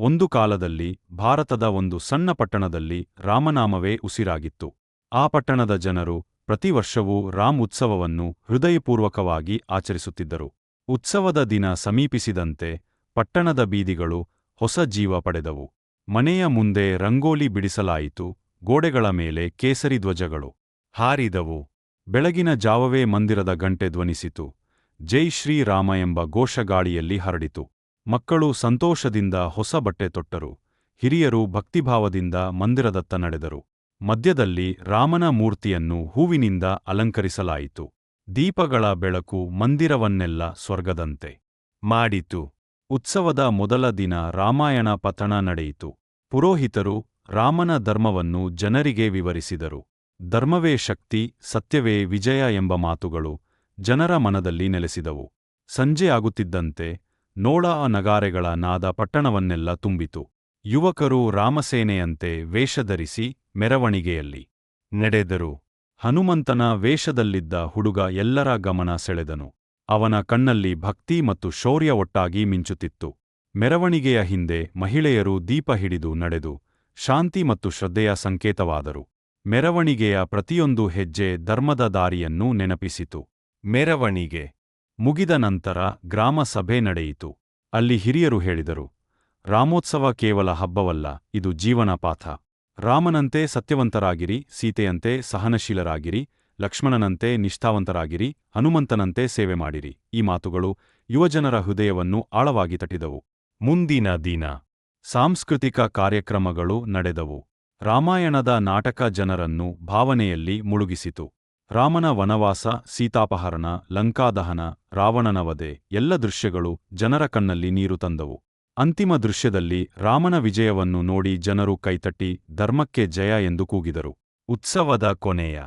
ಒಂದು ಕಾಲದಲ್ಲಿ ಭಾರತದ ಒಂದು ಸಣ್ಣ ಪಟ್ಟಣದಲ್ಲಿ ರಾಮನಾಮವೇ ಉಸಿರಾಗಿತ್ತು. ಆ ಪಟ್ಟಣದ ಜನರು ಪ್ರತಿವರ್ಷವೂ ರಾಮ್ ಉತ್ಸವವನ್ನು ಹೃದಯಪೂರ್ವಕವಾಗಿ ಆಚರಿಸುತ್ತಿದ್ದರು. ಉತ್ಸವದ ದಿನ ಸಮೀಪಿಸಿದಂತೆ ಪಟ್ಟಣದ ಬೀದಿಗಳು ಹೊಸ ಜೀವ ಪಡೆದವು. ಮನೆಯ ಮುಂದೆ ರಂಗೋಲಿ ಬಿಡಿಸಲಾಯಿತು, ಗೋಡೆಗಳ ಮೇಲೆ ಕೇಸರಿ ಧ್ವಜಗಳು ಹಾರಿದವು. ಬೆಳಗಿನ ಜಾವವೇ ಮಂದಿರದ ಗಂಟೆ ಧ್ವನಿಸಿತು. ಜೈ ಶ್ರೀರಾಮ ಎಂಬ ಘೋಷ ಗಾಳಿಯಲ್ಲಿ ಹರಡಿತು. ಮಕ್ಕಳು ಸಂತೋಷದಿಂದ ಹೊಸ ಬಟ್ಟೆ ತೊಟ್ಟರು. ಹಿರಿಯರು ಭಕ್ತಿಭಾವದಿಂದ ಮಂದಿರದತ್ತ ನಡೆದರು. ಮಧ್ಯದಲ್ಲಿ ರಾಮನ ಮೂರ್ತಿಯನ್ನು ಹೂವಿನಿಂದ ಅಲಂಕರಿಸಲಾಯಿತು. ದೀಪಗಳ ಬೆಳಕು ಮಂದಿರವನ್ನೆಲ್ಲ ಸ್ವರ್ಗದಂತೆ ಮಾಡಿತು. ಉತ್ಸವದ ಮೊದಲ ದಿನ ರಾಮಾಯಣ ಪಠಣ ನಡೆಯಿತು. ಪುರೋಹಿತರು ರಾಮನ ಧರ್ಮವನ್ನು ಜನರಿಗೆ ವಿವರಿಸಿದರು. ಧರ್ಮವೇ ಶಕ್ತಿ, ಸತ್ಯವೇ ವಿಜಯ ಎಂಬ ಮಾತುಗಳು ಜನರ ಮನದಲ್ಲಿ ನೆಲೆಸಿದವು. ಸಂಜೆ ಆಗುತ್ತಿದ್ದಂತೆ ನೋಳ ನಗಾರೆಗಳ ನಾದ ಪಟ್ಟಣವನ್ನೆಲ್ಲ ತುಂಬಿತು. ಯುವಕರು ರಾಮಸೇನೆಯಂತೆ ವೇಷಧರಿಸಿ ಮೆರವಣಿಗೆಯಲ್ಲಿ ನಡೆದರು. ಹನುಮಂತನ ವೇಷದಲ್ಲಿದ್ದ ಹುಡುಗ ಎಲ್ಲರ ಗಮನ ಸೆಳೆದನು. ಅವನ ಕಣ್ಣಲ್ಲಿ ಭಕ್ತಿ ಮತ್ತು ಶೌರ್ಯ ಒಟ್ಟಾಗಿ ಮಿಂಚುತ್ತಿತ್ತು. ಮೆರವಣಿಗೆಯ ಹಿಂದೆ ಮಹಿಳೆಯರು ದೀಪ ಹಿಡಿದು ನಡೆದು ಶಾಂತಿ ಮತ್ತು ಶ್ರದ್ಧೆಯ ಸಂಕೇತವಾದರು. ಮೆರವಣಿಗೆಯ ಪ್ರತಿಯೊಂದು ಹೆಜ್ಜೆ ಧರ್ಮದ ದಾರಿಯನ್ನು ನೆನಪಿಸಿತು. ಮೆರವಣಿಗೆ ಮುಗಿದ ನಂತರ ಗ್ರಾಮ ಸಭೆ ನಡೆಯಿತು. ಅಲ್ಲಿ ಹಿರಿಯರು ಹೇಳಿದರು, ರಾಮೋತ್ಸವ ಕೇವಲ ಹಬ್ಬವಲ್ಲ, ಇದು ಜೀವನ ಪಾಠ. ರಾಮನಂತೆ ಸತ್ಯವಂತರಾಗಿರಿ, ಸೀತೆಯಂತೆ ಸಹನಶೀಲರಾಗಿರಿ, ಲಕ್ಷ್ಮಣನಂತೆ ನಿಷ್ಠಾವಂತರಾಗಿರಿ, ಹನುಮಂತನಂತೆ ಸೇವೆ ಮಾಡಿರಿ. ಈ ಮಾತುಗಳು ಯುವಜನರ ಹೃದಯವನ್ನು ಆಳವಾಗಿ ತಟ್ಟಿದವು. ಮುಂದಿನ ದಿನ ಸಾಂಸ್ಕೃತಿಕ ಕಾರ್ಯಕ್ರಮಗಳು ನಡೆದವು. ರಾಮಾಯಣದ ನಾಟಕ ಜನರನ್ನು ಭಾವನೆಯಲ್ಲಿ ಮುಳುಗಿಸಿತು. ರಾಮನ ವನವಾಸ, ಸೀತಾಪಹರಣ, ಲಂಕಾದಹನ, ರಾವಣನ ವಧೆ ಎಲ್ಲ ದೃಶ್ಯಗಳು ಜನರ ಕಣ್ಣಲ್ಲಿ ನೀರು ತಂದವು. ಅಂತಿಮ ದೃಶ್ಯದಲ್ಲಿ ರಾಮನ ವಿಜಯವನ್ನು ನೋಡಿ ಜನರು ಕೈತಟ್ಟಿ ಧರ್ಮಕ್ಕೆ ಜಯ ಎಂದು ಕೂಗಿದರು. ಉತ್ಸವದ ಕೊನೆಯ